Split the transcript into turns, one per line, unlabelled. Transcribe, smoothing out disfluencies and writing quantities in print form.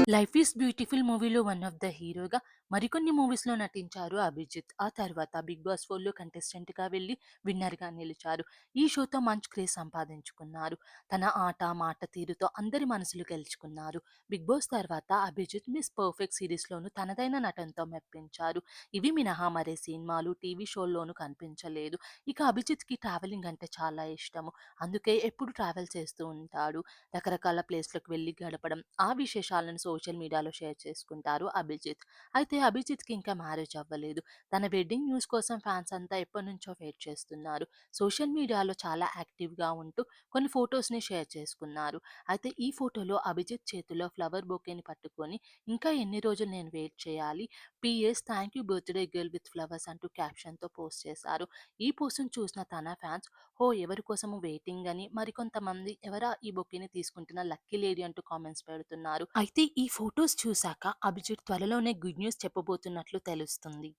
'Life is beautiful' మూవీలో one of the హీరోగా మరికొన్ని మూవీస్‌లో నటించారు అభిజిత్. ఆ తర్వాత 'బిగ్ బాస్ 4లో' కంటెస్టెంట్‌గా వెళ్లి విన్నర్‌గా నిలిచారు. ఈ షోతో మంచి క్రేజ్ సంపాదించుకున్నారు. తన ఆట, మాట తీరుతో అందరి మనసులు గెలుచుకున్నారు. 'బిగ్ బాస్' తర్వాత అభిజిత్ 'మిస్ పర్ఫెక్ట్' సిరీస్‌లోనూ తనదైన నటనతో మెప్పించారు. ఇవి మినహా మరే సినిమాలు, టీవీ షోల్లోనూ కనిపించలేదు. ఇక అభిజిత్‌కి ట్రావెలింగ్ అంటే చాలా ఇష్టము. అందుకే ఎప్పుడు ట్రావెల్ చేస్తూ ఉంటాడు. రకరకాల ప్లేస్‌లకు వెళ్లి గడపడం, ఆ విశేషాలను సోషల్ మీడియాలో షేర్ చేసుకుంటారు అభిజిత్. అయితే అభిజిత్‌కి ఇంకా మ్యారేజ్ అవ్వలేదు. తన వెడ్డింగ్ న్యూస్ కోసం ఫ్యాన్స్ అంతా ఎప్పటినుంచో వెయిట్ చేస్తున్నారు. సోషల్ మీడియాలో చాలా యాక్టివ్‌గా ఉంటూ కొన్ని ఫోటోస్‌ని షేర్ చేసుకున్నారు. అయితే ఈ ఫోటోలో అభిజిత్ చేతిలో ఫ్లవర్ బొకేని పట్టుకొని ఇంకా ఎన్ని రోజులు నేను వెయిట్ చేయాలి? PS thank you birthday girl with flowers అంటూ క్యాప్షన్‌తో పోస్ట్ చేశారు. ఈ పోస్ట్‌ని చూసిన తన ఫ్యాన్స్ ఓహ్! ఎవరి కోసమో వెయిటింగ్ అని, మరికొంతమంది ఎవరా ఈ బొకేని తీసుకుంటున్న లక్కీ లేడీ అంటూ కామెంట్స్ పెడుతున్నారు. అయితే ఈ ఫోటోస్ చూసాక అభిజిత్ త్వరలోనే గుడ్ న్యూస్ చెప్పబోతున్నట్లు తెలుస్తుంది.